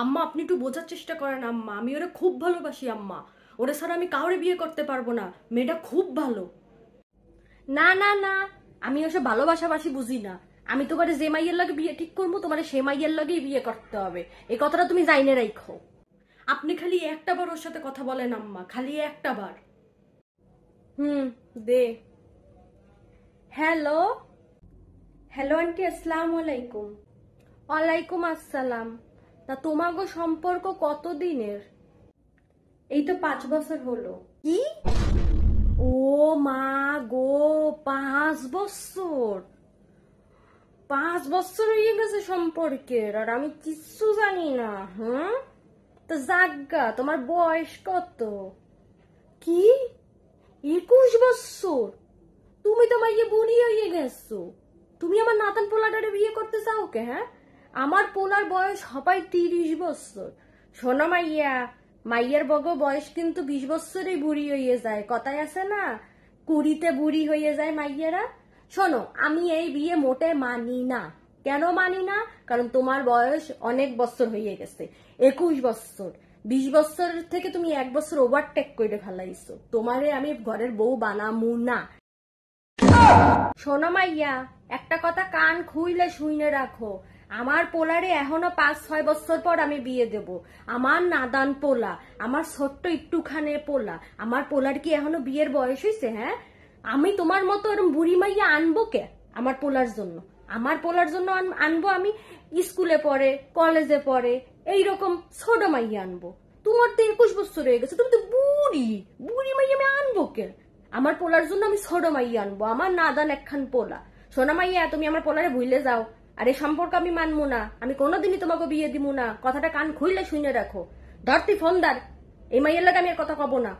আম্মা আপনি একটু বোঝার চেষ্টা করেন আম্মা, আমি ওরা খুব ভালোবাসি আম্মা। ওরা ছাড়া আমি কাউরে বিয়ে করতে পারবো না। মেয়েটা খুব ভালো। না না না, আমি ওসব ভালোবাসাবাসি বুঝি না। আমি তোমার যে মাইয়ের লাগে বিয়ে ঠিক করবো, তোমার সে মাইয়ের লাগেই বিয়ে করতে হবে। এই কথাটা তুমি জাইনে রাখো। আপনি খালি একটা বার ওর সাথে কথা বলেন আম্মা, খালি একটা বার। দে। হ্যালো। হ্যালো আন্টি, আসসালামু আলাইকুম। ওয়ালাইকুম আসসালাম। তা তোমাগো সম্পর্ক কতদিনের? এই তো 5 বছর হলো। কি? ও মা গো, 5 বছর! 5 বছর হয়ে গেছে সম্পর্কের, আর আমি কিচ্ছু জানি না। হুম, তো জাগা তোমার বয়স কত? কি? 21 বছর? তুমি তো মাইয়ে বুড়ি হয়ে গেছো। তুমি আমার নাতান পোলাটারে বিয়ে করতে চাও কে? হ্যাঁ, আমার পোলার বয়স হবাই 30 বছর। শোনো মাইয়া, মাইয়ের বগো বয়স কিন্তু 20 বছরেই বুড়ি হয়ে যায়। কথায় আছে না, 20তে বুড়ি হয়ে যায় মাইয়েরা। শোনো, আমি এই বিয়ে মোটে মানি না। কেন মানি না? কারণ তোমার বয়স অনেক বছর হয়ে গেছে, 21 বছর। 20 বছরের থেকে তুমি 1 বছর ওভারটেক করে ফেলাইছো। তোমারে আমি ঘরের বউ বানামু না। শোনো মাইয়া, একটা কথা কান খুইলে শুইনে রাখো। আমার পোলারে এখনো 5-6 বছর পর আমি বিয়ে দেব। আমার নাদান পোলা, আমার ছোট্ট একটুখানে পোলা, আমার পোলার কি এখনো বিয়ের বয়স হয়েছে? হ্যাঁ, আমি তোমার মতো এরকম বুড়ি মাইয়া আনবো কে আমার পোলার জন্য? আমার পোলার জন্য আনবো আমি স্কুলে পড়ে, কলেজে পড়ে, এইরকম ছোট মাইয়া আনবো। তোমার তো 21 বছর হয়ে গেছে, তুমি তো বুড়ি। বুড়ি মাইয়া আমি আনবো কে? আমার পোলার জন্য আমি ছোট মাইয়া আনবো, আমার নাদান একখান পোলা। সোনা মাইয়া, তুমি আমার পোলারে ভুলে যাও। আর এই সম্পর্ক আমি মানবো না। আমি কোনোদিনই তোমাকে বিয়ে দিব না। কথাটা কান খুইলে শুনে রাখো। ধরতি ফোনদার, এই মাইয়ের লাগে আমি আর কথা কব না।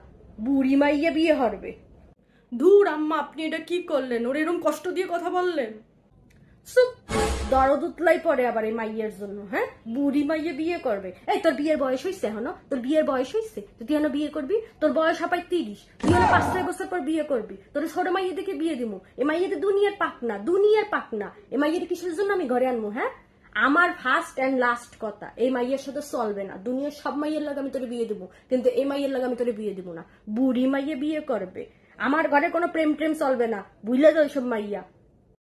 বুড়ি মাইয়া বিয়ে হবে। ধুর আম্মা, আপনি এটা কি করলেন? ওর এরকম কষ্ট দিয়ে কথা বললেন। চুপ! দরদ উতলাই পড়ে আবার এই মাইয়ের জন্য। হ্যাঁ, বুড়ি মাইয়ে বিয়ে করবে? এই তোর বিয়ের বয়স হয়েছে এখনো? তোর বিয়ের বয়স হয়েছে? তুই এখনো বিয়ে করবি? তোর বয়স হাপাই 30। তুই এখনো 5-6 বছর পর বিয়ে করবি। তোর ছোট মাইয়ে দেখে বিয়ে দিমু। এ মাইয়েতে দুনিয়ার পাকনা, দুনিয়ার পাকনা। এ মাইয়ের কিসের জন্য আমি ঘরে আনবো? হ্যাঁ, আমার ফার্স্ট এন্ড লাস্ট কথা, এই মাইয়ের সাথে চলবে না। দুনিয়ার সব মাইয়ের লাগে আমি তোরে বিয়ে দিব, কিন্তু এই মাইয়ের লাগে আমি তোরে বিয়ে দিব না। বুড়ি মাইয়ে বিয়ে করবে। আমার ঘরে কোনো প্রেম ট্রেম চলবে না, বুঝলে তো? ওইসব মাইয়া